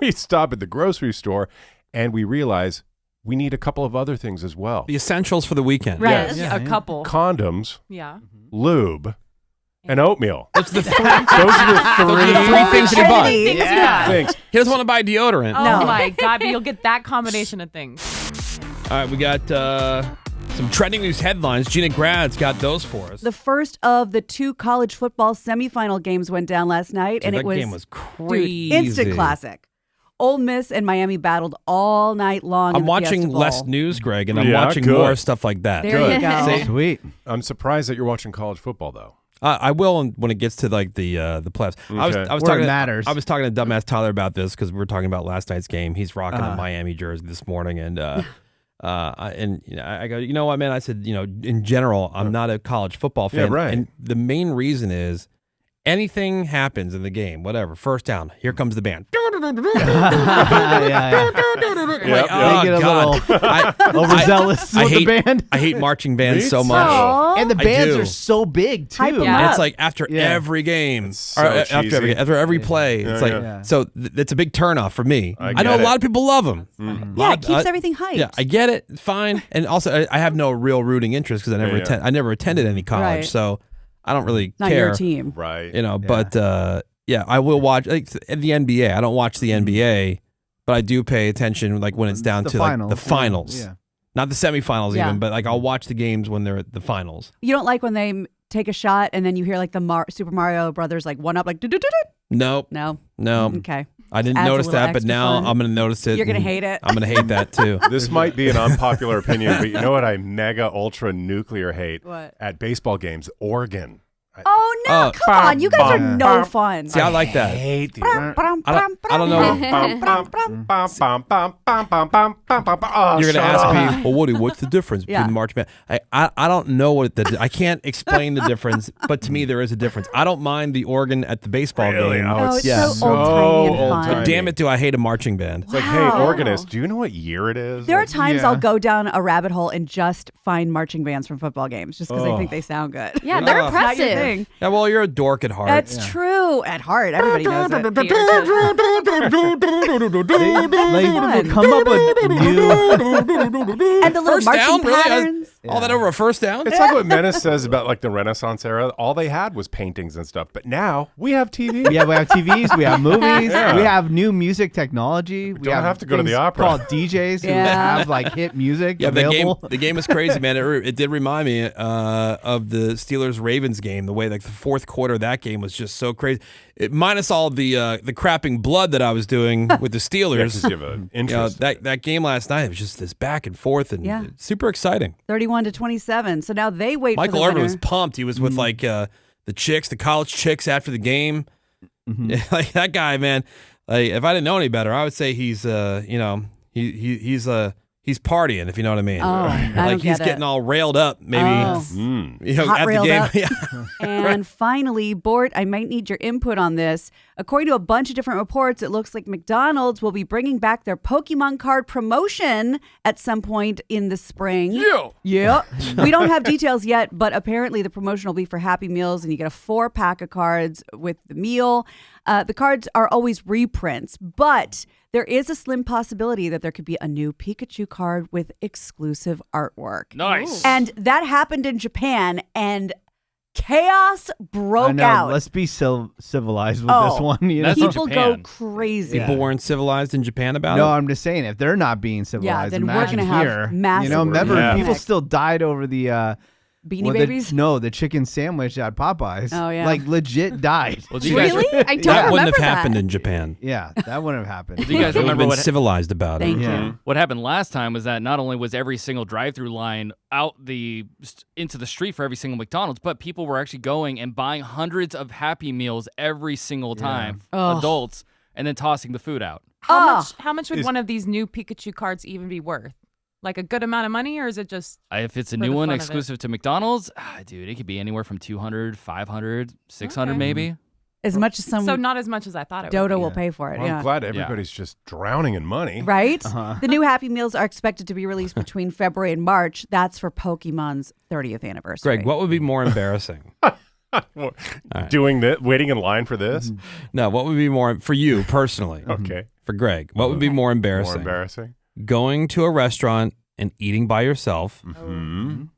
we stop at the grocery store and we realize we need a couple of other things as well. The essentials for the weekend. Right. Yes. Yeah, a couple. Condoms, Yeah. lube, and oatmeal. Those are the Those are the three things that he bought. Yeah. things. He doesn't want to buy deodorant. Oh my God, but you'll get that combination of things. All right, we got some trending news headlines. Gina Grad's got those for us. The first of the 2 college football semifinal games went down last night, and that it was, game was crazy. instant classic. Ole Miss and Miami battled all night long. I'm in the watching Fiesta Bowl. less news, Greg, and I'm Yeah, watching good. more stuff like that. There you go. See? Sweet. I'm surprised that you're watching college football, though. I will when it gets to like the playoffs. I was Okay. talking. Where it matters. I was talking to dumbass Tyler about this because we were talking about last night's game. He's rocking a Miami jersey this morning, and I go, you know what, man? I said, in general, I'm not a college football fan, Yeah, right. and the main reason is anything happens in the game, whatever, first down, here comes the band. yeah. Yep, oh, They get a God. Overzealous I with hate, the band. I hate marching bands Me so too. much. Aw. And the I bands do. are so big, too. Hype 'em Yeah. And up. it's like after Yeah. every game, It's so or after cheesy. every play, it's like yeah. so. It's a big turnoff for me. I I know get a lot it. of people love them. Yeah, it keeps everything hyped. Yeah, I get it. Fine, and also I have no real rooting interest because I never attended any college, Right. so I don't really Not care. your team. Right. But yeah, I will watch like the NBA. I don't watch the NBA, but I do pay attention like when it's down The to finals. like the finals, Yeah. not the semifinals Yeah. even, but like I'll watch the games when they're at the finals. You don't like when they take a shot and then you hear like the Super Mario Brothers like one up like do-do-do-do? Nope, No. no, Okay. I didn't Adds a notice little that, but extra now fun. I'm gonna notice it. You're gonna and hate it. I'm gonna hate that too. This might be an unpopular opinion, but you know what I mega ultra nuclear hate? What? At baseball games, Oregon. Oh no! Oh. Come on, you guys are Bum, no bum. fun. See, I like that. hate the I don't know. You're gonna ask me, well, Woody, what's the difference between Yeah. March Madness? I don't know what I can't explain the difference, but to me there is a difference. I don't mind the organ at the baseball Really? game. Oh, it's yeah. so old-timey and fun. old-timey. But damn it, do I hate a marching band? It's like, Wow. hey, organist, do you know what year it is? There are Like, times Yeah. I'll go down a rabbit hole and just find marching bands from football games just because I think they sound good. Yeah, they're It's not your impressive. thing. Yeah, well, you're a dork at heart. That's true. At heart, everybody knows it. They fun. come up with new. And the little first marching down, really? patterns. All that over a first down? It's like what Menace says about like the Renaissance era. All they had was paintings and stuff, but now we have TV. Yeah, we have TVs, we have movies, Yeah. we have new music technology. We don't have to go to the things opera. Called DJs who Yeah. have like hit music Yeah, available. the game is crazy, man. It did remind me of the Steelers-Ravens game. The way like the fourth quarter of that game was just so crazy. Minus all the crapping blood that I was doing with the Yeah, Steelers. 'cause you have an You know, interest. that game last night, it was just this back and forth and Yeah. super exciting. 31-27. So now they wait Michael for the Irvin winner. was pumped. He was with like the college chicks after the game. Like that guy, man. Like if I didn't know any better, I would say he's he's partying, if you know what I mean. Oh, I like don't he's get getting it. all railed up, maybe. Oh. Hot At the railed game. up. Yeah. And finally, Bort, I might need your input on this. According to a bunch of different reports, it looks like McDonald's will be bringing back their Pokemon card promotion at some point in the spring. Yeah. We don't have details yet, but apparently the promotion will be for Happy Meals, and you get a 4-pack of cards with the meal. The cards are always reprints, but there is a slim possibility that there could be a new Pikachu card with exclusive artwork. Nice. And that happened in Japan, and chaos I broke know. out. Let's be civilized with Oh. this one. You know? That's People go Japan. crazy. People weren't civilized in Japan about No, it. I'm just saying, if they're not being civilized, then we're imagine gonna have here. massive remember Yeah. people effect. still died over the Beanie Babies? the chicken sandwich at Popeyes. Oh, yeah. like legit died. Well, do you guys, Really? I don't That remember wouldn't have that. happened in Japan. Yeah, that wouldn't have happened. do you guys They would have remember been what civilized about Thank it. you. what happened last time was that not only was every single drive-through line out into the street for every single McDonald's, but people were actually going and buying hundreds of Happy Meals every single time, Ugh. adults, and then tossing the food out. How much would Is- one of these new Pikachu cards even be worth? Like a good amount of money, or is it just If it's a For new the one fun of it. exclusive to McDonald's, dude, it could be anywhere from 200, 500, 600 Okay. maybe. As much as some so not as much as I thought it would Dodo be? will pay for it. Well, yeah. I'm glad everybody's just drowning in money. Right? Uh-huh. The new Happy Meals are expected to be released between February and March. That's for Pokemon's 30th anniversary. Greg, what would be more embarrassing? Doing this, waiting in line for this. No, what would be more for you personally? Okay. for Greg. What would be more More embarrassing? embarrassing. Going to a restaurant and eating by yourself,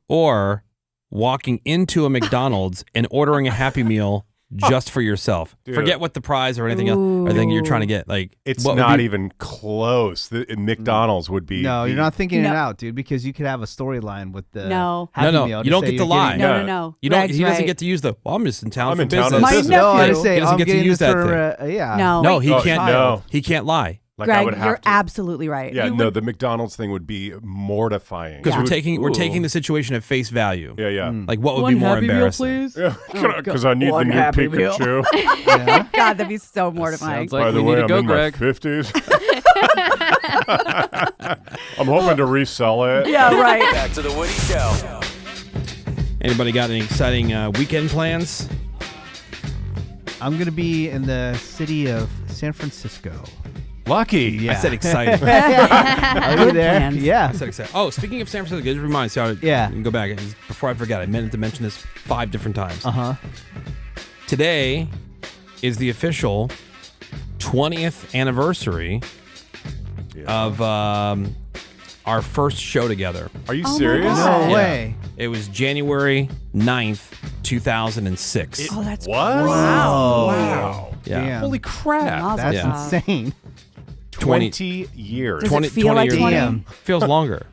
or walking into a McDonald's and ordering a Happy Meal just for yourself. Dude. Forget what the prize or anything else or anything you're trying to get. Like It's what would not be- even close. McDonald's would be. No, you're not thinking No. it out, dude, because you could have a storyline with the No. Happy No, Meal you don't say get to you're lie. getting- No, Yeah. no, no. You don't. Greg's He doesn't right. get to use the. Well, I'm just in town I'm for in town on business. My business. No, I nephew. just say He doesn't I'm get to getting use this that for, thing. yeah. No. No, he Oh, can't. no. He can't lie Like I Greg, would have you're to. absolutely right. Yeah, You no, would- the McDonald's thing would be mortifying. because It we're would- taking Ooh. the situation at face value. Yeah, yeah. Like what would be more embarrassing? Yeah, because I need the new Pikachu. Yeah. God, that'd be so mortifying. Sounds like By the we way, need to I'm go, in Greg. my 50s. I'm hoping to resell it. Yeah, right. Back to the Woody Show. Anybody got any exciting weekend plans? I'm going to be in the city of San Francisco. Lucky. Yeah. I said exciting. Are you Good there? I plans. Yeah. said exciting. Oh, speaking of San Francisco, just remind me. Yeah. Go back before I forget. I meant to mention this 5 different times. Uh-huh. Today is the official 20th anniversary of our first show together. Are you Oh my serious? God. No Yeah. way. It was January 9th, 2006. Oh, that's What? Wow. Wow. Yeah. Damn. Holy crap. Mazel That's Yeah. insane. 20 years. Does 20 it feel like years. 20? Damn. Feels longer.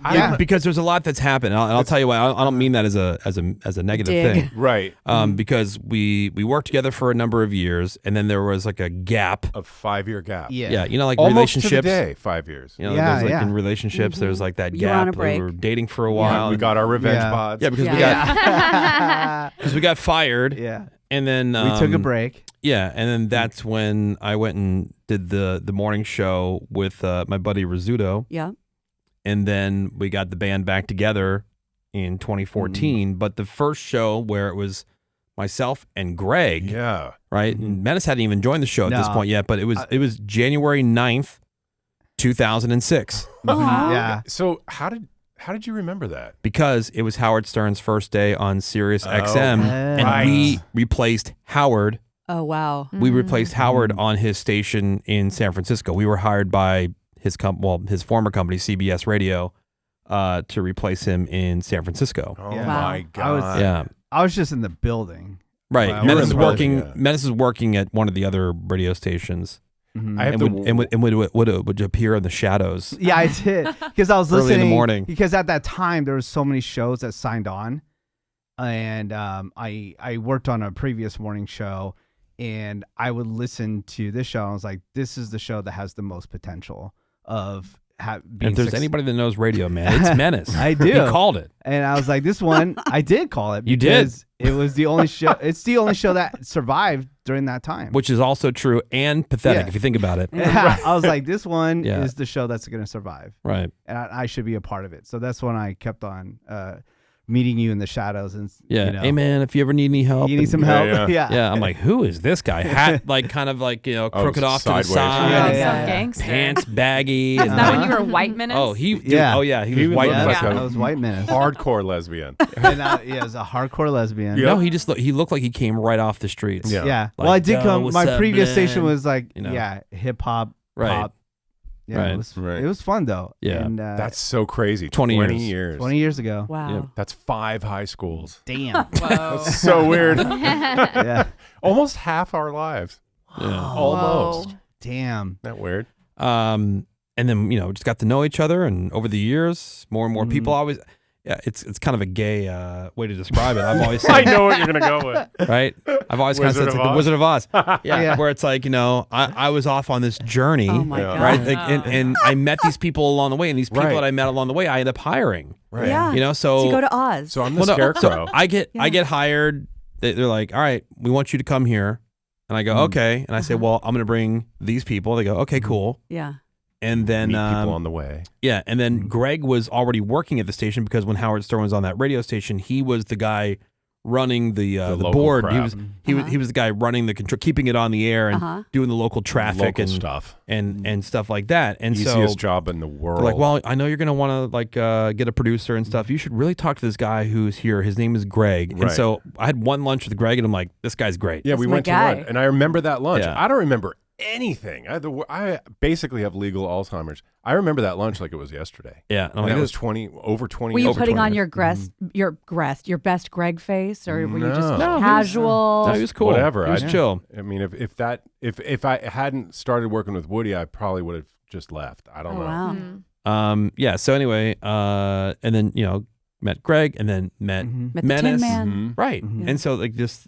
Yeah. Because there's a lot that's happened. I'll tell you why. I don't mean that as a negative Dig. thing. Right. Because we worked together for a number of years, and then there was like a gap. A 5-year gap. Yeah. Yeah, you know, like Almost to the relationships. day, 5 years. You know, Yeah, there's like yeah. in relationships, there's like that You were on gap. a break. We were dating for a while. We got our revenge Yeah. pods. yeah, because Yeah. we got fired, Yeah. and then We took a break. Yeah, and then that's when I went and did the morning show with my buddy Rizzuto. Yeah. And then we got the band back together in 2014. But the first show where it was myself and Greg, Yeah. right? And Menace hadn't even joined the show at this No. point yet, but it was January 9th, 2006, Aw. Yeah. So how did you remember that? because it was Howard Stern's first day on Sirius XM, and right. we replaced Howard. Oh, wow. We replaced Howard on his station in San Francisco. We were hired by his former company, CBS Radio, to replace him in San Francisco. Oh Yeah. Wow. my I god. was- Yeah, I was just in the building. right. Wow. Menace is Really? working. Yeah. Menace is working at one of the other radio stations, Mhm. I have and would appear in the shadows. Yeah, I did because I was Early in the listening morning. because at that time there was so many shows that signed on, and I worked on a previous morning show, and I would listen to this show. And I was like, this is the show that has the most potential of being. If there's anybody that knows radio, man, it's Menace. I do. He called it. And I was like, this one, I did call it. You did? because it was the only show. It's the only show that survived during that time. Which is also true and pathetic Yeah. if you think about it. I was like, this one Yeah. is the show that's going to survive. Right. And I should be a part of it. So that's when I kept on meeting you in the shadows. And Yeah. you know, Hey, man, if you ever need any help. you need and- some Yeah, help. yeah. Yeah, I'm like, who is this guy? Hat, like, kind of like, crooked off to the sideways. side. Yeah, So yeah. gangster. Pants baggy. Is and that like- when you were white menace? Oh, he Yeah. was white. was Yeah, like I a was white menace. hardcore lesbian. And it was a hardcore lesbian. Yeah. No, he looked like he came right off the streets. Yeah. Yeah. Like, Well, I did yo, come. what's My up, previous station man? was like, You know. yeah, hip hop, Right. pop. Yeah, Right. it was fun though. Yeah. And, That's so crazy. 20 years. 20 years ago. Wow. Yeah. That's 5 high schools. Damn. Whoa. So weird. Yeah. Almost half our lives. Yeah. Almost. Whoa. Damn. That weird. And then just got to know each other, and over the years, more and more people Mm-hmm. always. Yeah, it's kind of a gay way to describe it. I've always I said, know what you're gonna go with. right? I've always kind of said Wizard it's of like the Oz? Wizard of Oz. Yeah, Yeah. where it's like I was off on this journey. Oh, my Yeah. God. Right, like, and I met these people along the way, and these people Right. that I met along the way, I end up hiring. Right. Yeah. So So you go to Oz. So I'm the Well, no, scarecrow. so I get Yeah. I get hired. They're like, all right, we want you to come here, and I go, okay, and I say, well, I'm going to bring these people. They go, okay, cool, yeah. and then Meet people on the way. yeah, and then Greg was already working at the station because when Howard Stern was on that radio station, he was the guy running the local board. crap. He was the guy running the control, keeping it on the air and doing the local traffic Local and stuff. and stuff like that. And Easiest so job in the world. they're like, well, I know you're gonna want to get a producer and stuff. You should really talk to this guy who's here. His name is Greg. And Right. so I had one lunch with Greg, and I'm like, this guy's great. yeah, we my went guy. to lunch, and I remember that lunch. Yeah. I don't remember anything. I basically have legal Alzheimer's. I remember that lunch like it was yesterday. Yeah. And that was over 20 Were you years. putting on years. your best Greg face, or were you just No. casual? No, he was cool. Whatever. He was I- chill. I mean, if I hadn't started working with Woody, I probably would have just left. I don't Oh, know. wow. Yeah. So anyway, and then met Greg, and then met Met the Tin Menace. Man. Mhm. Right. Mhm. And so like this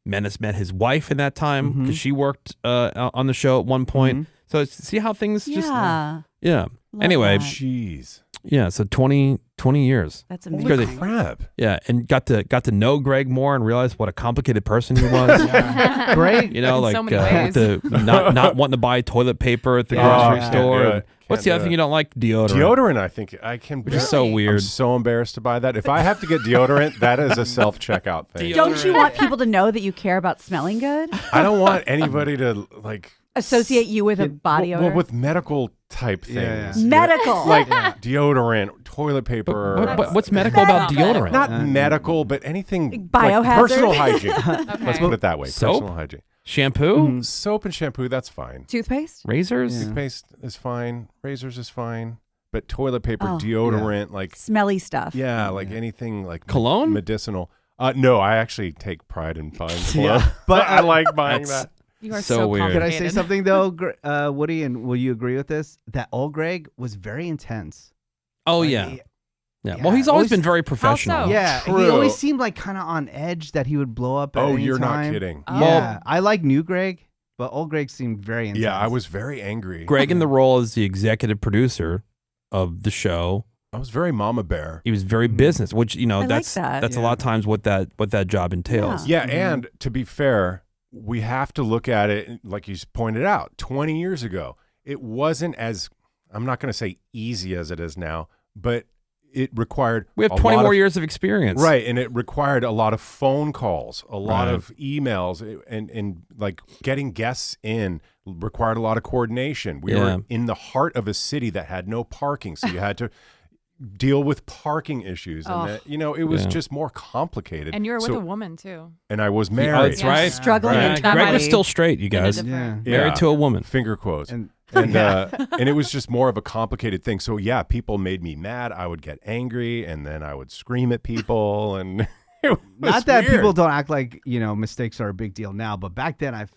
Menace met his wife in that time Mhm. because she worked on the show at one point. Mhm. So see how things just Yeah. yeah. Love Anyway, that. Jeez. yeah. So 20 years. That's Holy amazing. Crazy. crap. Yeah, and got to know Greg more and realize what a complicated person he was. Great. You know, In like so many ways. the not wanting to buy toilet paper at the Oh, grocery can't store. do it. And What's Can't the do other thing it. you don't like? Deodorant. Deodorant, I think I can. Which is so I'm weird. so embarrassed to buy that. If I have to get deodorant, that is a self-checkout thing. Don't you want people to know that you care about smelling good? I don't want anybody to like Associate you with a body odor? well, with medical type things. Yeah, Medical. Like deodorant, toilet paper. What's medical about deodorant? Not medical, but anything Biohazard? like personal hygiene. Okay. Let's put it that way. Soap? Personal hygiene. Shampoo, Soap and shampoo, that's fine. Toothpaste? razors. Yeah. Toothpaste is fine. Razors is fine. But toilet paper, Oh. deodorant, like Smelly stuff. like anything like Cologne? medicinal. No, I actually take pride in buying cologne. Yeah. But I like buying That's- that. You are So so, weird. Can I say complicated. something though, Woody? And will you agree with this? That old Greg was very intense. Oh Like, yeah. he- Yeah. Yeah, Well, he's always always- been very professional. so? Yeah, he True. always seemed like kind of on edge that he would blow up. At Oh, any you're time. not kidding. Oh. Yeah, I like new Greg, but old Greg seemed very intense. Yeah, I was very angry. Greg in the role as the executive producer of the show. I was very mama bear. He was very business, which I like that's that. that's a Yeah. lot of times what that job entails. Yeah, and to be fair, we have to look at it like you pointed out. 20 years ago, it wasn't as I'm not going to say easy as it is now, but it required. We have a 20 lot more of- years of experience. Right, and it required a lot of phone calls, a lot Right. of emails, and like getting guests in required a lot of coordination. We Yeah. were in the heart of a city that had no parking, so you had to deal with parking issues, and Oh. that, it was Yeah. just more complicated. And you were with So- a woman too. and I was Oh, married. that's right. Struggling Right. Yeah, internally. Greg was still straight, you guys. different- Yeah. Married to a woman. Finger quotes. And And it was just more of a complicated thing. So yeah, people made me mad. I would get angry, and then I would scream at people, and it was not that weird. people don't act like mistakes are a big deal now, but back then,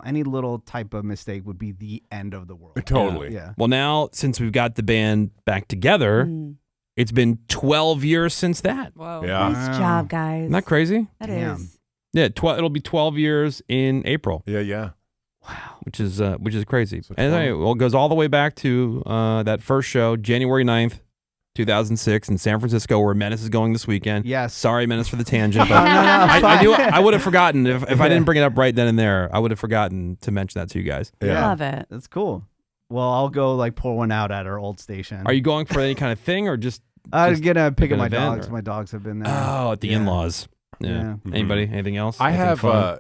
any little type of mistake would be the end of the world. Totally. Yeah. Well, now since we've got the band back together, Mm. it's been 12 years since that. Whoa. Yeah. Nice job, guys. Isn't that crazy? That Damn. is. Yeah, it'll be 12 years in April, Yeah. which is crazy. So And 12. it goes all the way back to that first show, January 9th, 2006 in San Francisco, where Menace is going this weekend. Yes. Sorry, Menace, for the tangent, No, but no, I fine. knew I would have forgotten if I didn't bring it up right then and there. I would have forgotten to mention that to you guys. Yeah. Love it. That's cool. Well, I'll go pour one out at our old station. Are you going for any kind of thing or just I'm just gonna pick up an my event, dogs. or- My dogs have been there. at the Yeah. in-laws? Yeah. Yeah. Anybody? Anything else? I Anything have, fun?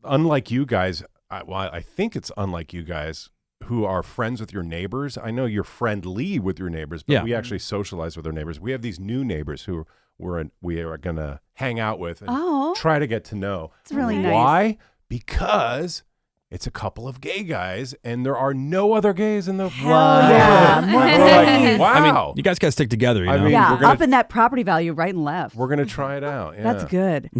unlike you guys, I think it's unlike you guys who are friends with your neighbors. I know you're friendly with your neighbors, but Yeah. we actually socialize with our neighbors. We have these new neighbors who we are going to hang out with and Oh, try to get to know. it's really nice. Why? Because it's a couple of gay guys, and there are no other gays in the Hell yeah. More We're gays. like, wow. I mean, you guys got to stick together. You I know? mean, Yeah, we're gonna- up in that property value right and left. We're going to try it out. Yeah. That's good.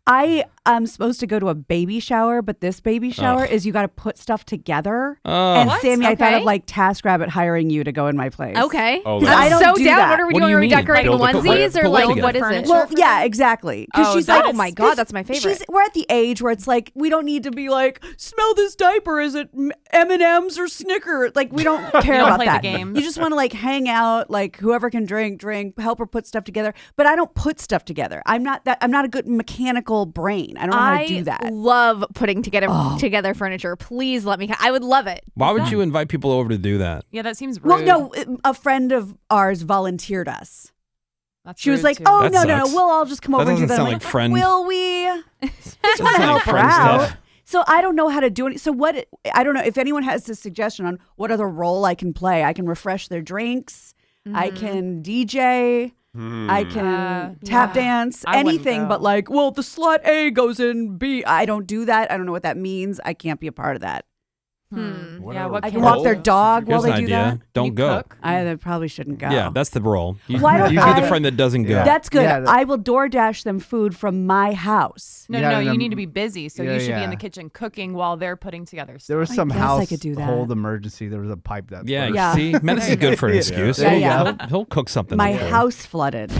I am supposed to go to a baby shower, but this baby shower is you got to put stuff together. Oh. And What? Sammy, I thought Okay. of like TaskRabbit hiring you to go in my place. Okay. Oh, I'm that's- I don't so do down. that. What are we What do doing? you Are we mean? decorating Build a onesies or put like together. what is it? Furniture? Well, yeah, exactly. Because Oh, she's that like, oh my God, that's my favorite. We're at the age where it's like we don't need to be like, smell this diaper. Is it M&Ms or Snicker? Like we don't care don't about play the that. games. You just want to like hang out, like whoever can drink, help her put stuff together. But I don't put stuff together. I'm not a good mechanical brain. I don't know how to do that. love putting together Oh. furniture. Please let me. I would love it. Why would you invite people over to do that? Yeah, that seems rude. Well, no, a friend of ours volunteered us. That's She was rude, like, too. "Oh That no, sucks. we'll all just come over and do doesn't that." I'm sound like friend- Will we? Just want to sound help like her friend out. stuff. So I don't know how to do it. So what? I don't know if anyone has a suggestion on what other role I can play. I can refresh their drinks. I can DJ. I can tap yeah. dance. I wouldn't Anything go. but like, well, the slot A goes in B. I don't do that. I don't know what that means. I can't be a part of that. Yeah, what I can can walk their Oh. dog Here's while an they do idea. that. Don't You go. cook? I probably shouldn't go. Yeah, that's the role. Why don't You're the I- friend that doesn't go. That's good. Yeah, I will DoorDash them food from my house. No, Yeah, no, and you I'm- need to be busy. So Yeah, you should be yeah. in the kitchen cooking while they're putting together stuff. There was some guess I house could do that. hold emergency. There was a pipe that Yeah, burst. Yeah. see, Menace is good for an excuse. There you go. He'll cook something. My up for you. house flooded.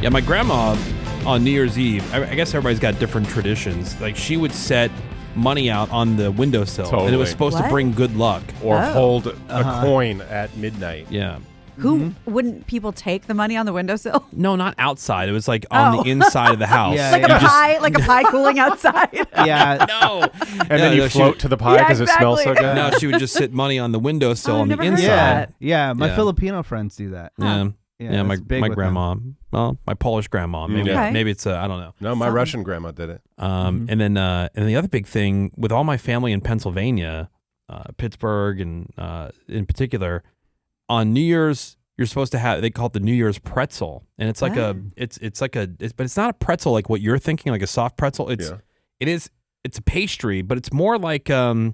Yeah, my grandma on New Year's Eve, I guess everybody's got different traditions. Like she would set money out on the windowsill, and it Totally. was supposed to What? bring good luck. Or Oh. hold a coin at midnight. Yeah. Who wouldn't people take the money on the windowsill? No, not outside. It was like on Oh. the inside of the house. Yeah, Like yeah. like a pie cooling outside. Yeah. No. And then you float to the pie Yeah, because it smells so exactly. good. No, she would just sit money on the windowsill Oh, I've on the never heard of inside. that. Yeah. My Yeah. Filipino friends do that. Yeah. Yeah, Yeah, my it's big my with grandma. Well, my Polish grandma. Maybe Okay. maybe it's I don't know. No, my Russian grandma did it. And then the other big thing with all my family in Pennsylvania, Pittsburgh, and in particular, on New Year's you're supposed to have. They call it the New Year's pretzel, and it's like but it's not a pretzel like what you're thinking, like a soft pretzel. It's a pastry, but it's more like you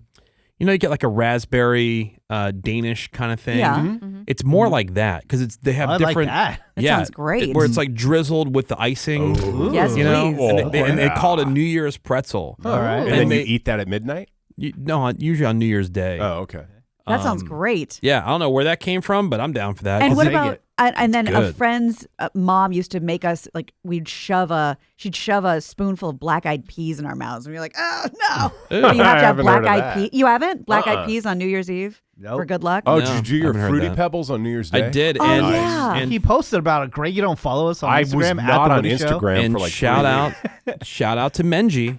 get like a raspberry Danish kind of thing. Yeah. Mm-hmm. It's more like that because they have I different. like that. That sounds great. Where it's like drizzled with the icing. Ooh. Yes, You know, please. and they call it a New Year's pretzel. All right. And And then they- you eat that at midnight? No, usually on New Year's Day. Oh, okay. That sounds great. Yeah, I don't know where that came from, but I'm down for that. And 'cause what they- about and then a good. friend's mom used to make us like she'd shove a spoonful of black-eyed peas in our mouths and we're like, oh no. Ew. But you have to have haven't heard of black-eyed that. peas. You haven't black-eyed Uh-uh. peas on New Year's Eve Nope. for good luck. Oh, No, did you do I your haven't heard Fruity that. Pebbles on New Year's Day? I did, Oh, and, yeah. and He posted about it. Greg, you don't follow us on I Instagram was at not The on Woody Show? Instagram and for like shout 3 out, shout out to Menji.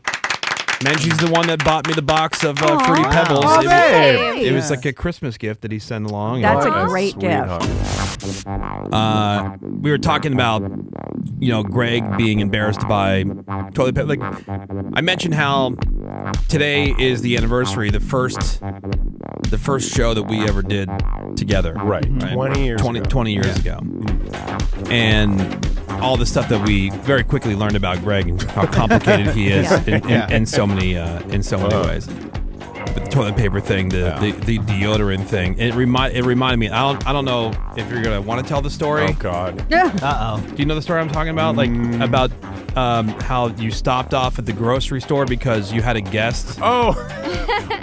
Menji's the one that bought me the box of Fruity Aw. Pebbles. Oh, It was- babe. It was like a Christmas gift that he sent along. That's and, a What great sweetheart. we were talking about, Greg being embarrassed to buy toilet paper. Like, I mentioned how today is the anniversary, the first show that we ever did together. Right. 20 years ago. 20 years ago. And all the stuff that we very quickly learned about Greg and how complicated he is in so many ways. But the toilet paper thing, the deodorant thing, it reminded me. I don't know if you're gonna want to tell the story. Oh, God. Uh-oh. Do you know the story I'm talking about? Like about how you stopped off at the grocery store because you had a guest. Oh,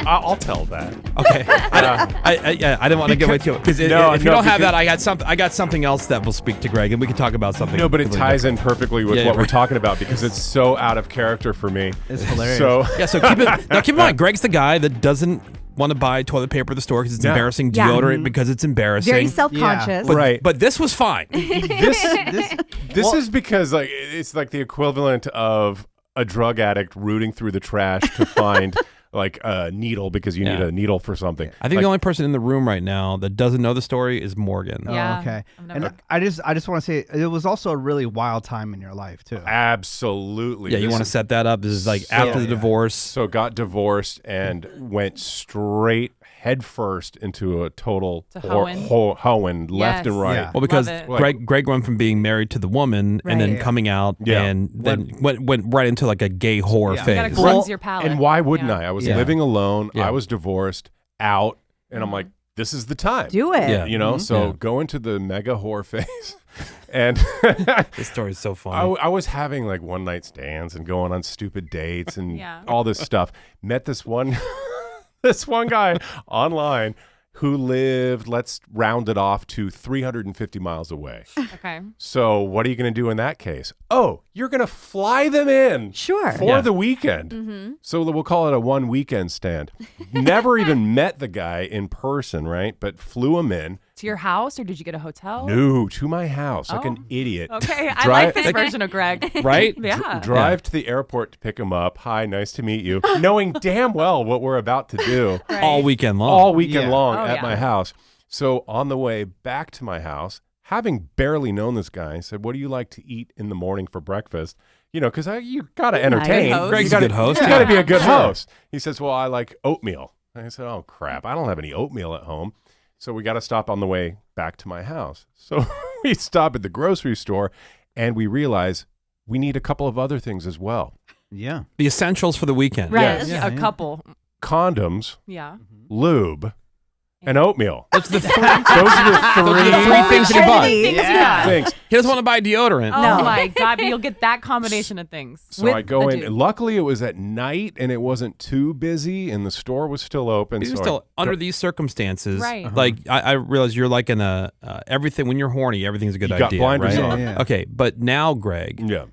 I'll tell that. Okay, I didn't want to get way too because if you No, don't have because- that, I got something else that will speak to Greg, and we can talk about something. No, but it completely ties in perfectly with Yeah, what yeah, we're right. talking about because it's so out of character for me. It's hilarious. So Yeah, so keep in mind, Greg's the guy that doesn't want to buy toilet paper at the store because it's Yeah. embarrassing, Yeah. deodorant because it's embarrassing. Very self-conscious. but, Right. but this was fine. this is because like it's like the equivalent of a drug addict rooting through the trash to find like a needle because you need Yeah. a needle for something. I think Like, the only person in the room right now that doesn't know the story is Morgan. Yeah. Oh, okay. I've never- And I just want to say it was also a really wild time in your life too. absolutely. Yeah, you This want to is- set that up. This is like So- after the Yeah. divorce. So got divorced and went straight headfirst into a total To hoeing? hoeing left Yes. and right. Yeah. Well, because Love it. Greg went from being married to the woman and then Right. coming out Yeah. and then went right into like a gay whore Yeah. phase. You gotta Well, cleanse your palate. And why wouldn't Yeah. I? I was Yeah. living alone. Yeah. I was divorced, out, and I'm like, this is the time. Do it. Yeah. You know, so Yeah. go into the mega whore phase. And This story is so I, funny. I was having like one night stands and going on stupid dates and Yeah. all this stuff. Met this one this one guy online who lived, let's round it off to 350 miles away. Okay. So what are you going to do in that case? Oh, you're going to fly them in Sure. for Yeah. the weekend. So we'll call it a one weekend stand. Never even met the guy in person, right? But flew him in. To your house, or did you get a hotel? No, to my house like an Oh. idiot. Okay, I Drive- like this version of Greg. Right? Yeah. Drive to the airport to pick him up. Hi, nice to meet you. Knowing damn well what we're about to do Right. All weekend long. all weekend Yeah. long Oh, at yeah. my house. So on the way back to my house, having barely known this guy, I said, "What do you like to eat in the morning for breakfast?" You know, because you got to entertain. host. Greg's You a gotta- good host. You got to be Yeah. a good Sure. host. He says, "Well, I like oatmeal." And I said, "Oh crap, I don't have any oatmeal at home." So we got to stop on the way back to my house. So we stop at the grocery store, and we realize we need a couple of other things as well. Yeah. The essentials for the weekend. Right. Yes. Yeah, a yeah. couple. condoms, Yeah. lube, and oatmeal. That's the Those are the three things that he bought. Yeah. things. He doesn't want to buy deodorant. Oh No. my God, but you'll get that combination of things. So with I go the in. dude. Luckily, it was at night and it wasn't too busy, and the store was still open. But So still, under these circumstances, Right. like I realize you're like in a everything when you're horny, everything's a good You got idea, blinders right? on. Yeah. Okay, but now, Greg, yeah.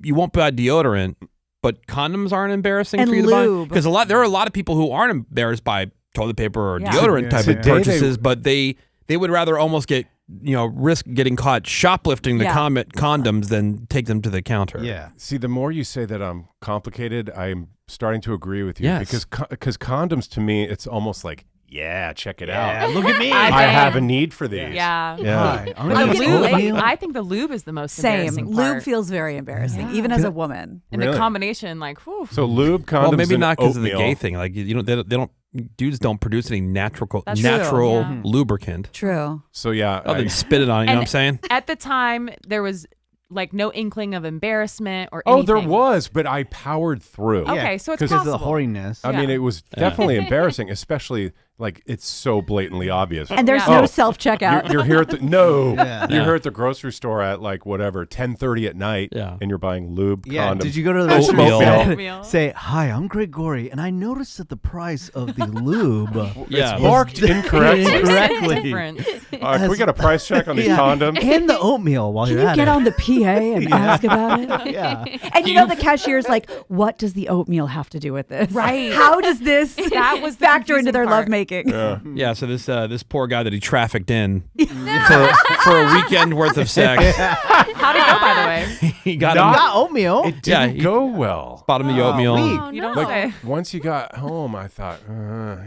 you won't buy deodorant, but condoms aren't embarrassing And for you to lube. buy because there are a lot of people who aren't embarrassed by toilet paper or Yeah. deodorant type Today of they- purchases, but they would rather almost get risk getting caught shoplifting the Yeah. condoms than take them to the counter. Yeah. See, the more you say that I'm complicated, I'm starting to agree with you Yes. because condoms to me, it's almost like, yeah, check it Yeah, out. look at me. I have a need for these. Yeah. Yeah. Hi, I'm The gonna Like get lube, oatmeal. I think the lube is the most Same. embarrassing Lube part. feels very embarrassing, Yeah. even as a woman. And Really? the combination, like, whew. So lube, condoms, Well, maybe and not because of the oatmeal. gay thing. Like they don't dudes don't produce any natural That's true, yeah. lubricant. True. So yeah, Other than spit it on it, you know what I'm And- saying? At the time, there was like no inkling of embarrassment or oh, anything. there was, but I powered through. Okay, so it's Because Because of the possible. hoariness. I mean, Yeah. it was definitely embarrassing, especially like it's so blatantly obvious. And there's Yeah. no Oh, self-checkout. You're here at the no. Yeah. You're Yeah. here at the grocery store at like whatever 10:30 at night, Yeah. and you're buying lube, Yeah. condoms. Did you go to the Oatmeal. restaurant Oatmeal. and say, "Hi, I'm Greg Gory, and I noticed that the price of the lube Yeah. It's marked incorrectly. Incorrectly. Different. Can we get a price check on these Yeah. condoms? and the oatmeal while Can you're you at get it." on the PA and ask about it? Yeah. And you know the cashier's like, what does the oatmeal have to do with this? Right. How does this That was the factor into confusing their part. lovemaking? Yeah. Yeah, so this poor guy that he trafficked in for a weekend worth of sex, How'd it go, by the way? he got Not- him, Got oatmeal. It didn't Yeah, he- go well. bought him the oatmeal. weak. You don't Like say. once you got home, I thought,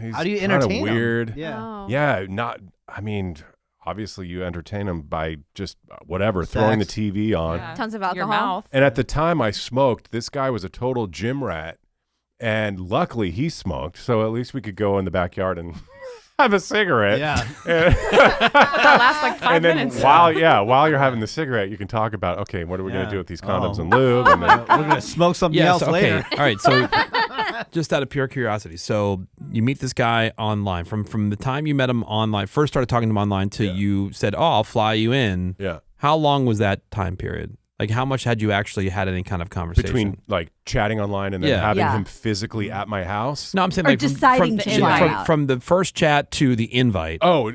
he's How do you kinda entertain 'em? weird. Yeah. Oh. Yeah, not. I mean, obviously you entertain them by just whatever, throwing the Sex. TV on. Yeah. Tons of Your alcohol. mouth. And at the time I smoked, this guy was a total gym rat, and luckily he smoked, so at least we could go in the backyard and have a cigarette. Yeah. That lasts like 5 And then minutes. while you're having the cigarette, you can talk about, okay, what are we going Yeah. to do with these condoms Oh. and lube? And then, We're gonna smoke something Yeah, else so, okay. later. All right, so just out of pure curiosity, so you meet this guy online from the time you met him online, first started talking to him online to you said, "Oh, I'll fly you in." yeah. How long was that time period? Like, how much had you actually had any kind of conversation? Between like chatting online and then Yeah. having Yeah. him physically at my house. No, I'm saying Or like deciding to fly from, out. from the first chat to the invite. Oh,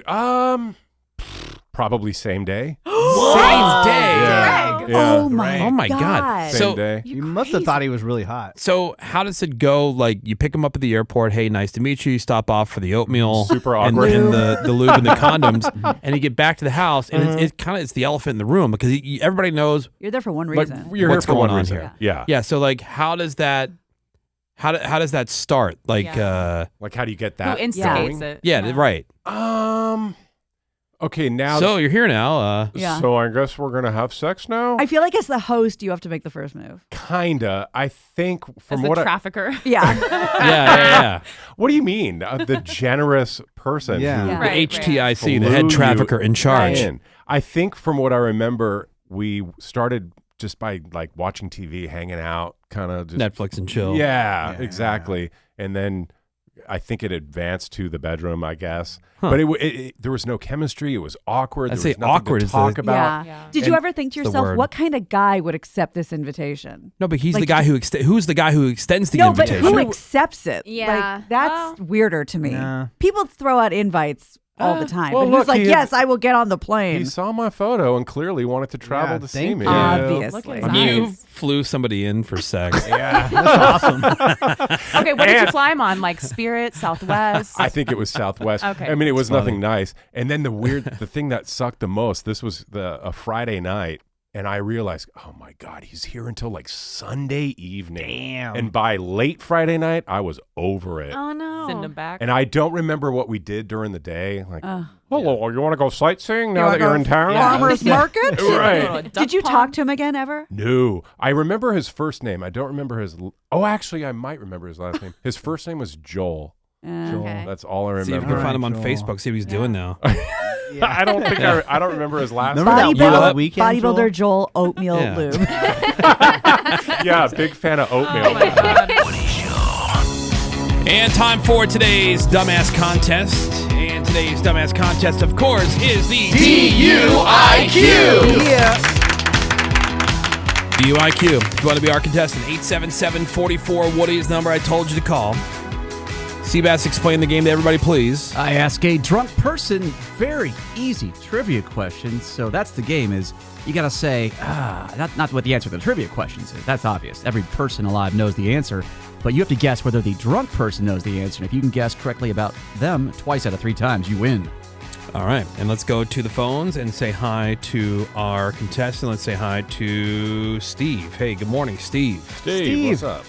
probably same day. Same day. Yeah. Oh my, Oh my God. Same So- day. You must have thought he was really hot. So how does it go? Like you pick him up at the airport. Hey, nice to meet you. You stop off for the oatmeal, Super and, awkward. and the lube and the condoms, and you get back to the house, and it's kind of it's the elephant in the room because everybody knows. You're there for one Like, reason. You're What's here for going one on reason. here? Yeah. Yeah. So like, how does that start? Like, Yeah. Like, how do you get Who that instigates going? it? yeah, right. Okay, now. So you're here now. Yeah. So I guess we're gonna have sex now. I feel like as the host, you have to make the first move. Kinda. I think As from the what. trafficker. Yeah. Yeah. What do you mean? The generous person. Yeah. who Yeah. The Right, HTIC, the flew head you trafficker in charge. in. I think from what I remember, we started just by like watching TV, hanging out, kind of just Netflix and chill. Yeah, Yeah. exactly. And then I think it advanced to the bedroom, I guess. Huh. But there was no chemistry. It was awkward. I'd There say was nothing awkward to is the- talk about. Yeah. Yeah. Did you And ever think to the yourself, word. what kind of guy would accept this invitation? No, but he's Like, the guy who's the guy who extends the No, invitation. but who accepts it? Yeah. Like, that's weirder to me. Yeah. People throw out invites all the time. well, but who's look, like, he- yes, I will get on the plane. He saw my photo and clearly wanted to travel Yeah, to see thank me. you. Obviously. Look at You Nice. flew somebody in for sex. Yeah. That's awesome. Okay, what did you fly him on? Like Spirit, Southwest? I think it was Southwest. Okay. I mean, it was That's nothing nice. And then the thing that sucked the most, this was a Friday night. And I realized, oh my God, he's here until like Sunday evening. Damn. And by late Friday night, I was over it. Oh no. Send him back. And I don't remember what we did during the day. Like, Ugh. hello, you want to go sightseeing now wanna that you're go in town? Farmer's market? Right. Did you talk to him again ever? No. I remember his first name. I don't remember his. Oh, actually, I might remember his last name. His first name was Joel. Okay. That's all I See if you remember. can find him on Joel. Facebook. See what he's doing now. I don't think I don't remember his last Remember name. that Bodybuilder- wild weekend, Bodybuilder Joel Oatmeal Yeah. Lube. Yeah, big fan of oatmeal. Oh my God. And time for today's dumbass contest. And today's dumbass contest, of course, is the DUIQ. Yeah. DUIQ. If you want to be our contestant, 877-44-WOODY is the number I told you to call. Seabass, explain the game to everybody, please. I ask a drunk person very easy trivia questions. So that's the game is you got to say, not what the answer to the trivia questions is. That's obvious. Every person alive knows the answer. But you have to guess whether the drunk person knows the answer. And if you can guess correctly about them twice out of 3 times, you win. All right, and let's go to the phones and say hi to our contestant. Let's say hi to Steve. Hey, good morning, Steve. Steve, what's up?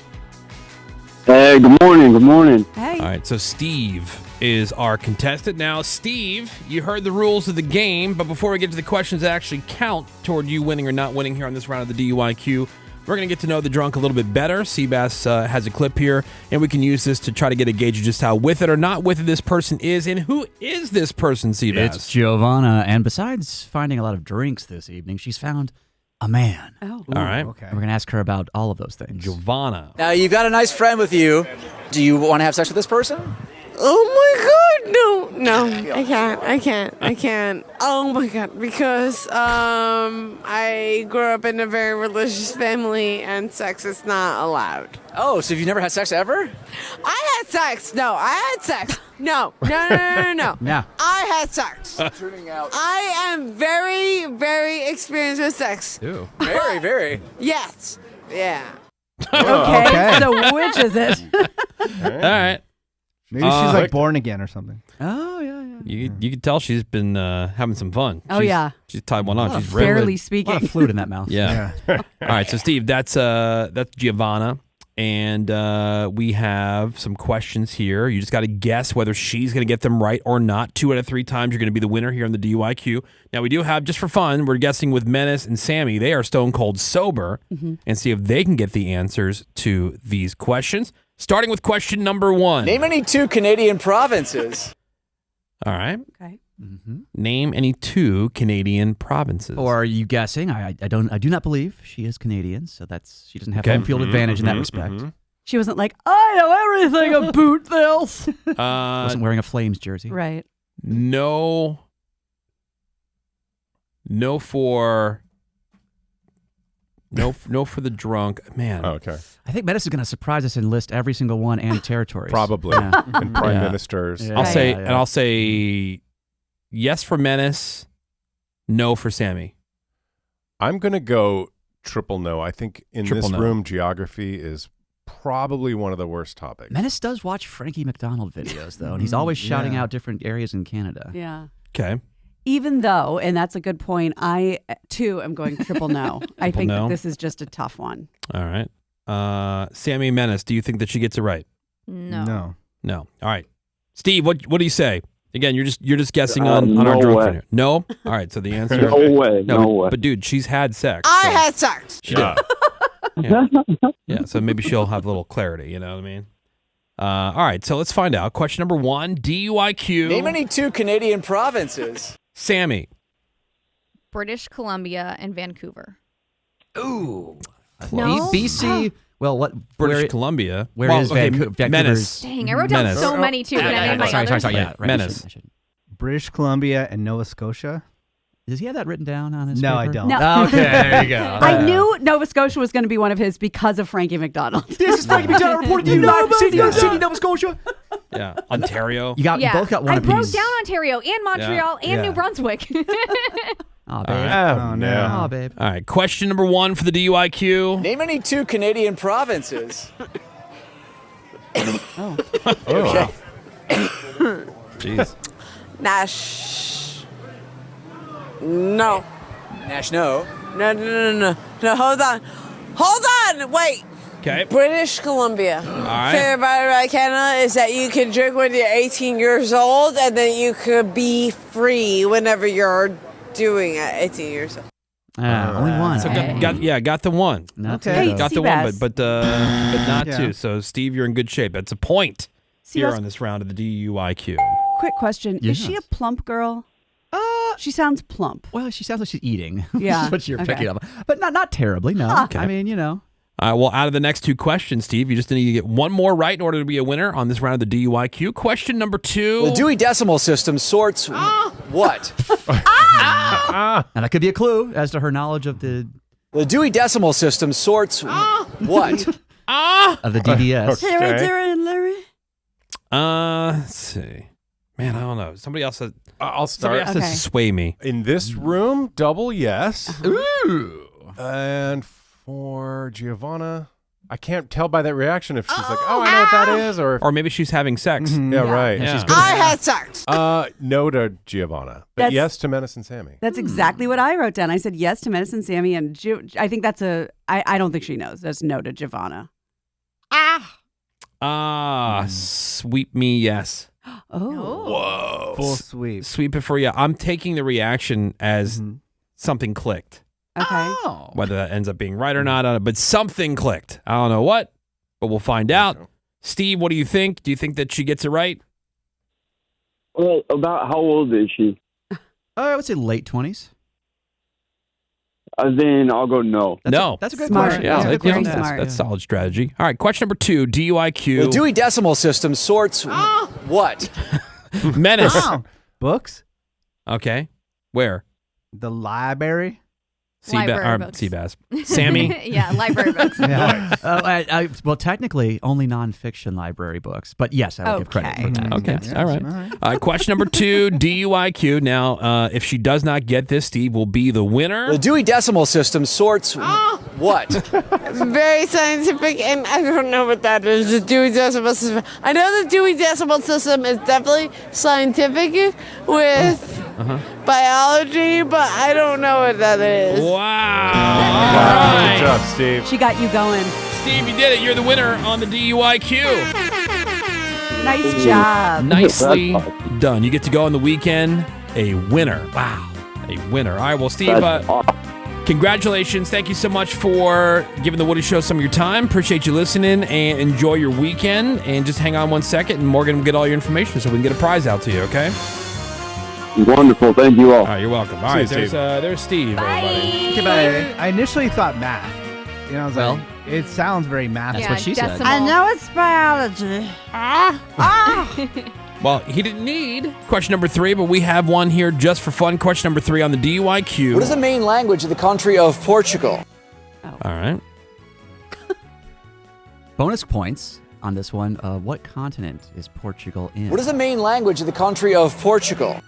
Hey, good morning. Good morning. Hey. All right, so Steve is our contestant. Now, Steve, you heard the rules of the game, but before we get to the questions that actually count toward you winning or not winning here on this round of the DUIQ, we're going to get to know the drunk a little bit better. Seabass has a clip here, and we can use this to try to get a gauge of just how with it or not with it this person is. And who is this person, Seabass? It's Giovanna. And besides finding a lot of drinks this evening, she's found a man. Oh. All right. Okay. And we're going to ask her about all of those things. Giovanna. Now, you've got a nice friend with you. Do you want to have sex with this person? Oh my God, no, I can't. Oh my God, because I grew up in a very religious family and sex is not allowed. Oh, so you've never had sex ever? I had sex. No, I had sex. No. Yeah. I had sex. I am very, very experienced with sex. Ew. Very, very. Yes. Yeah. Okay, so which is it? All right. Maybe she's like born again or something. Oh, yeah. You can tell she's been having some fun. Oh, yeah. She's tied one on. She's Barely riddling. A lot speaking. of fluid in that mouth. Yeah. All right, so Steve, that's Giovanna, and we have some questions here. You just got to guess whether she's going to get them right or not. 2 out of 3 times, you're going to be the winner here on the DUIQ. Now, we do have, just for fun, we're guessing with Menace and Sammy. They are stone cold sober, and see if they can get the answers to these questions. Starting with question number 1. Name any 2 Canadian provinces. All right. Okay. Name any 2 Canadian provinces. Or are you guessing? I do not believe she is Canadian, so she doesn't have Okay. home field advantage in that respect. She wasn't like, I know everything about this. Wasn't wearing a Flames jersey. Right. No for the drunk. Man. Okay. I think Menace is going to surprise us and list every single one and territories. Probably. Yeah. And prime Yeah. ministers. Yeah. I'll say yeah. and I'll say yes for Menace, no for Sammy. I'm going to go triple no. I think in Triple this no. room, geography is probably one of the worst topics. Menace does watch Frankie McDonald videos, though, and he's always shouting out different areas in Canada. Yeah. Okay. Even though, and that's a good point, I too am going triple no. I think no? that this is just a tough one. All right. Sammy Menace, do you think that she gets it right? No. No. All right. Steve, what do you say? Again, you're just guessing on our no drunk way. friend here. No? All right, so the answer No way. No way. But dude, she's had sex. I so had sex. she did. Yeah, so maybe she'll have a little clarity, you know what I mean? All right, so let's find out. Question number 1, DUIQ. Name any 2 Canadian provinces. Sammy. British Columbia and Vancouver. Ooh. No? BC. Well, what? British Columbia. Where Well, is okay, Vancouver's? Menace. Dang, I wrote down Menace. so many too. Can I name my others? Sorry. Yeah, right. Menace. I should. British Columbia and Nova Scotia. Does he have that written down on his No, paper? I don't. No. Oh, okay, there you go. I knew Nova Scotia was going to be one of his because of Frankie McDonald. This is Frankie McDonald reporting to you live from Sydney, Nova Scotia. Yeah. Ontario. You both got one I apiece. wrote down Ontario and Montreal and Yeah. New Brunswick. Oh, babe. Oh, no. Oh, babe. All right, question number 1 for the DUIQ. Name any 2 Canadian provinces. Oh, Jeez. Nash. No. Nash, no. No, hold on, wait. Okay. British Columbia. All right. Favorite part about Canada is that you can drink when you're 18 years old, and then you could be free whenever you're doing at 18 years old. Only one. So got the one. Not Hey, two. Got the one, Seabass. but not Yeah. 2. So Steve, you're in good shape. That's a point here Seabass, on this round of the DUIQ. quick question. Is she a Yes. plump girl? She sounds plump. Well, she sounds like she's eating. Yeah, That's what you're okay. picking up. But not terribly, no. Huh. Okay. I mean, you know. Well, out of the next two questions, Steve, you just need to get one more right in order to be a winner on this round of the DUIQ. Question number 2. The Dewey Decimal System sorts what? And that could be a clue as to her knowledge of the Dewey Decimal System sorts what? of the DDS. Okay. Let's see. Man, I don't know. Somebody else says. I'll Somebody start. else says sway me. In this room, double yes. Ooh. And for Giovanna, I can't tell by that reaction if she's like, oh, I know what that is, or Or maybe she's having sex. yeah, right. Yeah. She's I had sex. no to Giovanna, but That's- yes to Menace and Sammy. That's exactly what I wrote down. I said yes to Medicine Sammy, and I think that's I don't think she knows. That's no to Giovanna. Sweep me, yes. Oh. Whoa. Full sweep. Sweep it for you. I'm taking the reaction as something clicked. Okay. Whether that ends up being right or not, but something clicked. I don't know what, but we'll find out. Steve, what do you think? Do you think that she gets it right? Well, about how old is she? I would say late 20s. Then I'll go no. That's a good Smart. question. Yeah, That's that's, very that's, smart. that's solid strategy. All right, question number 2, DUIQ. The Dewey Decimal System sorts what? Menace. Books? Okay. Where? The library? Library books. Seabass. Sammy? Yeah, library books. Yeah. Well, technically, only nonfiction library books. But yes, I will give credit for that. Okay. Yes. All right. Question number 2, DUIQ. Now, if she does not get this, Steve will be the winner. The Dewey Decimal System sorts what? Very scientific, and I don't know what that is. The Dewey Decimal System. I know the Dewey Decimal System is definitely scientific with biology, but I don't know what that is. Wow. Good job, Steve. She got you going. Steve, you did it. You're the winner on the DUIQ. Nice job. Nicely done. You get to go on the weekend a winner. Wow. A winner. All right, well, Steve, congratulations. Thank you so much for giving the Woody Show some of your time. Appreciate you listening, and enjoy your weekend. And just hang on one second, and Morgan will get all your information so we can get a prize out to you, okay? Wonderful. Thank you all. All right, you're welcome. All right, See you, there's Steve, everybody. Goodbye. I initially thought math. You know, I was Well, like, it sounds very math. That's what she said. decimal. know it's biology. Well, he didn't need question number 3, but we have one here just for fun. Question number 3 on the DUIQ. What is the main language of the country of Portugal? All right. Bonus points on this one. What continent is Portugal in? What is the main language of the country of Portugal?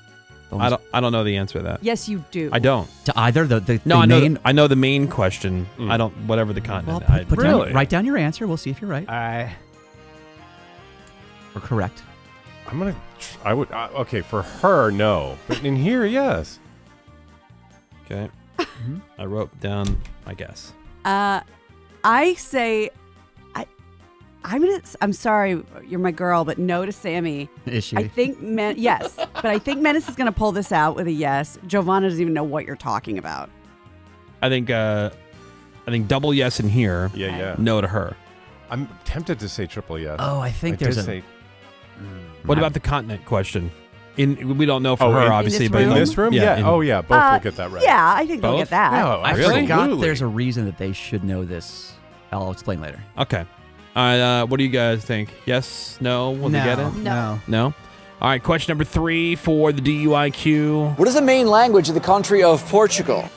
Bonus I don't know the answer to that. Yes, you do. I don't. to either the No, I know. main. I know the main question. I don't. Whatever the Well, continent. put Really? write down your answer. We'll see if you're right or correct. I'm gonna. I would. Okay, for her, no, but in here, yes. Okay. I wrote down my guess. I say, I'm sorry, you're my girl, but no to Sammy. Is she? I think yes, but I think Menace is gonna pull this out with a yes. Giovanna doesn't even know what you're talking about. I think double yes in here. Yeah. No to her. I'm tempted to say triple yes. Oh, I think did there's a. say What about the continent question? We don't know for Oh, her, in obviously, this but room? in this room. Yeah. in- Oh, yeah. Both will get that right. Yeah, I think they'll Both? get that. Yeah, I absolutely. forgot there's a reason that they should know this. I'll explain later. Okay. What do you guys think? Yes? No? Will they get it? No. No? All right. Question number 3 for the DUIQ. What is the main language of the country of Portugal?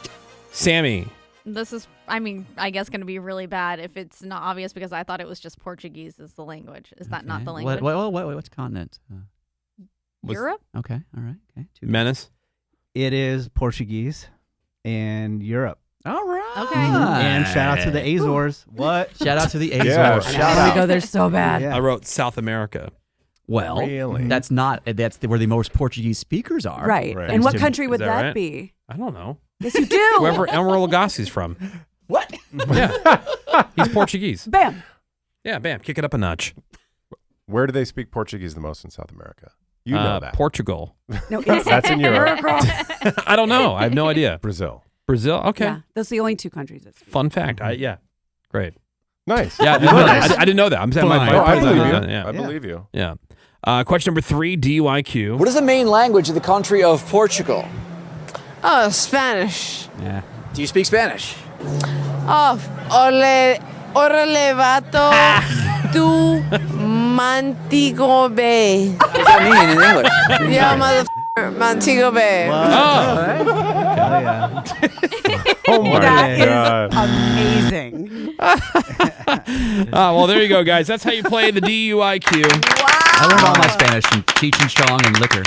Sammy. This is, I guess, going to be really bad if it's not obvious because I thought it was just Portuguese is the language. Is that not the language? What's continent? Europe? Okay. All right. Okay. Menace. It is Portuguese and Europe. All right. Okay. And shout out to the Azores. What? Shout out to the Azores. Yeah, I shout want out. to go there so bad. Yeah. I wrote South America. Well, Really? that's not. That's where the most Portuguese speakers are. Right. Right. And what Is country would that that right? be? I don't know. Yes, you do. Wherever Emeril Lagasse's from. What? Yeah. He's Portuguese. Bam. Yeah, bam. Kick it up a notch. Where do they speak Portuguese the most in South America? You know that. Portugal. No, it's That's in Europe. I don't know. I have no idea. Brazil. Brazil? Okay. Yeah, those are the only two countries. Fun fact. Yeah. Great. Nice. Yeah, I didn't know that. I'm saying Fine. Oh, I believe you. Yeah. I believe you. Yeah. Question number 3, DUIQ. What is the main language of the country of Portugal? Oh, Spanish. Yeah. Do you speak Spanish? Oh, ole Orale vato, tu Montego Bay. What does that mean in English? Yeah, motherfucker, Montego Bay. Hell yeah. Oh my That God. is amazing. Well, there you go, guys. That's how you play the DUIQ. I learned all my Spanish from Cheech and Chong and liquor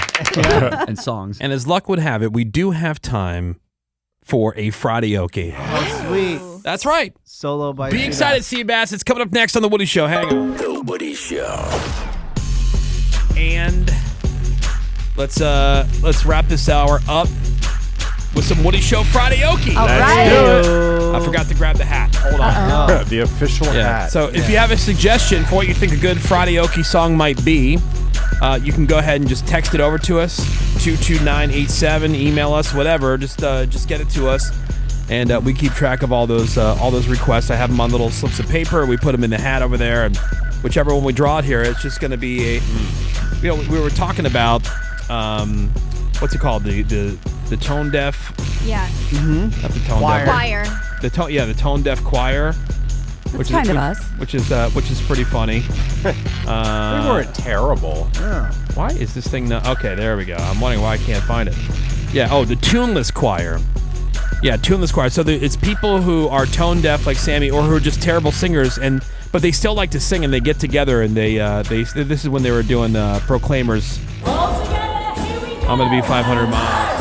and songs. And as luck would have it, we do have time for a Friday-okie. Oh, sweet. That's right. Solo by Be Sheeta. excited, Seabass. It's coming up next on The Woody Show. Hang on. The Woody Show. And let's wrap this hour up with some Woody Show Friday-okie. All Let's right. do it. I forgot to grab the hat. Hold on. The official hat. So if you have a suggestion for what you think a good Friday-okie song might be, you can go ahead and just text it over to us, 22987, email us, whatever. Just get it to us, and we keep track of all those requests. I have them on little slips of paper. We put them in the hat over there, and whichever one we draw it here, it's just going to be a. We were talking about what's it called, the tone deaf. Yeah. Not the tone Choir. deaf. Choir. The tone deaf choir. That's kind of us. Which is pretty funny. We weren't terrible. Why is this thing not? Okay, there we go. I'm wondering why I can't find it. Yeah. Oh, the tuneless choir. Yeah, tuneless choir. So it's people who are tone deaf, like Sammy, or who are just terrible singers, but they still like to sing, and they get together and they this is when they were doing Proclaimers. I'm gonna be 500 miles.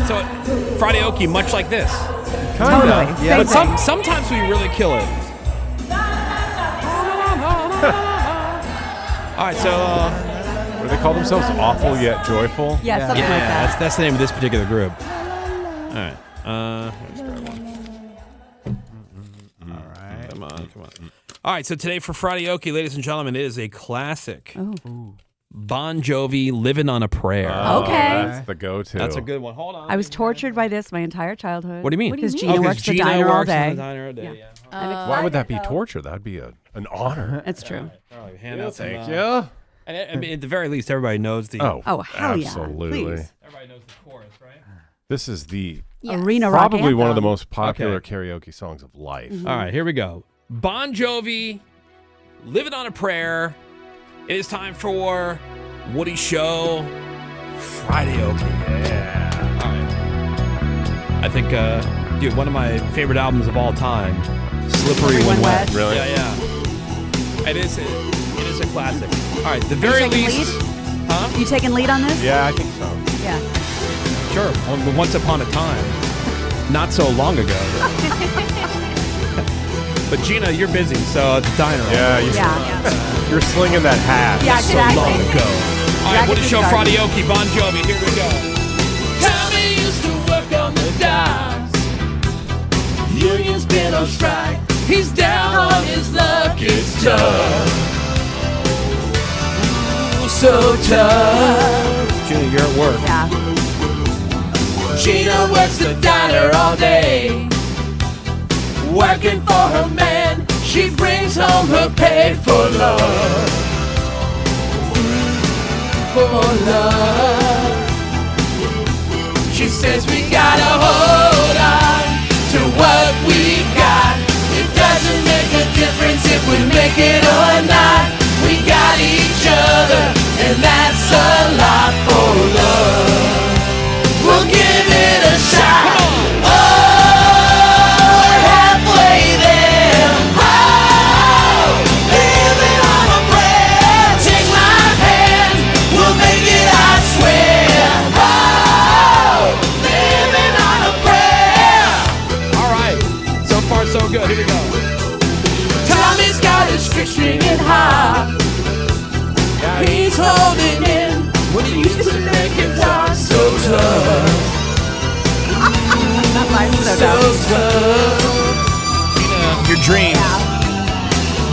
So Friday-okie, much like this. Totally. Yeah. But sometimes we really kill it. All right, so What do they call themselves? Awful yet joyful? Yeah, something like that. that's the name of this particular group. All right, let's try one. All right. Come on. All right, so today for Friday-okie, ladies and gentlemen, it is a classic. Oh. Bon Jovi, "Living on a Prayer." Okay. That's the go-to. That's a good one. Hold on. I was tortured by this my entire childhood. What do you mean? Because Oh, Gina works the Gina diner all works in day. the diner all day, yeah. Why would that be torture? That'd be an honor. It's true. Oh, hand out some, Thank you. And I mean, at the very least, everybody knows the. Oh, hell yeah. absolutely. Please. Everybody knows the chorus, right? This is the Arena rock probably one of the anthem. most popular karaoke songs of life. All right, here we go. Bon Jovi, "Living on a Prayer." It is time for Woody Show Friday-okie. Yeah. All right. I think, dude, one of my favorite albums of all time, "Slippery When Wet." Really? Yeah. It is a classic. All right, the very taking least. Huh? You taking lead on this? Yeah, I think so. Yeah. Sure. Once upon a time, not so long ago. But Gina, you're busy, so at the diner. Yeah, you're slinging that hat. Yeah, So exactly. long ago. All right, Woody Show started. Friday-okie, Bon Jovi. Here we go. Tommy used to work on the docks. Union's been on strike. He's down on his luck. It's tough. Ooh, so tough. Gina, you're at work. Yeah. Gina works the diner all day. Working for her man, she brings home her paid for love. For love. She says we gotta hold on to what we got. It doesn't make a difference if we make it or not. We got each other, and that's a lot for love. We'll give it a shot. Oh, we're halfway there. Oh, living on a prayer. Take my hand, we'll make it, I swear. Oh, living on a prayer. All right, so far so good. Here we go. Tommy's got his stringing high. He's holding in when he used to make it talk so tough. So tough. Gina, your dreams.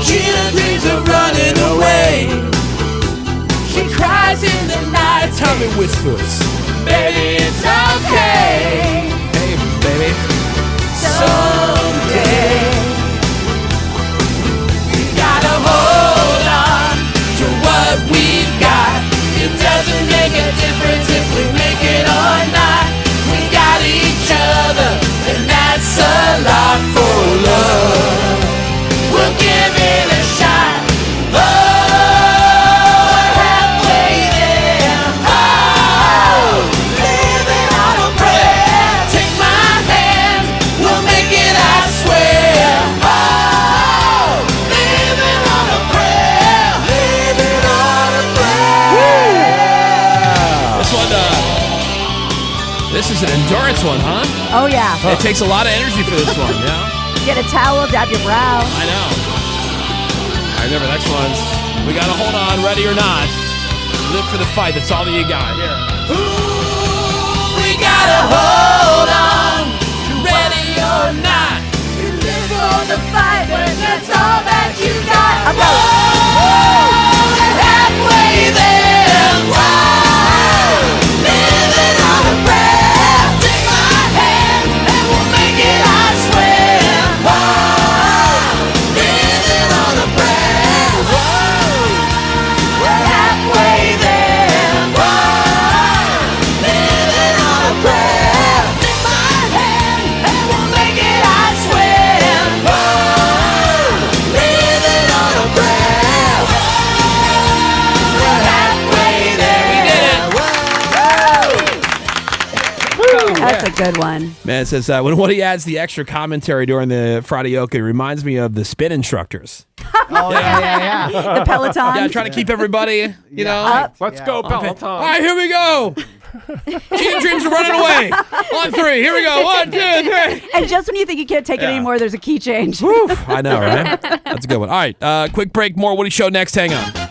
Gina dreams of running away. She cries in the night. Tommy whispers, baby, it's okay. Hey, baby. Someday we gotta hold on to what we've got. It doesn't make a difference if we make it this is an endurance one, huh? Oh, yeah. It takes a lot of energy for this one, yeah? Get a towel, dab your brow. I know. All right, remember, next one's, we got to hold on, ready or not. Live for the fight. That's all that you got. Here. Ooh, we got to hold on, ready or not. You live for the fight when that's all that you got. We're halfway there. Living on a prayer. Take my hand and we'll make it, I swear. Living on a prayer. We're halfway there. Living on a prayer. Take my hand and we'll make it, I swear. Living on a prayer. We're halfway there. We did it. That's a good one. Man, it says, when Woody adds the extra commentary during the Friday Yoke, it reminds me of the spin instructors. Oh, yeah. The Peloton. Yeah, trying to keep everybody, you know. Up. Let's go, Peloton. All right, here we go. Cheating dreams are running away. On 3. Here we go. 1, 2, 3. And just when you think you can't take it anymore, there's a key change. I know, right? That's a good one. All right, quick break. More Woody Show next. Hang on.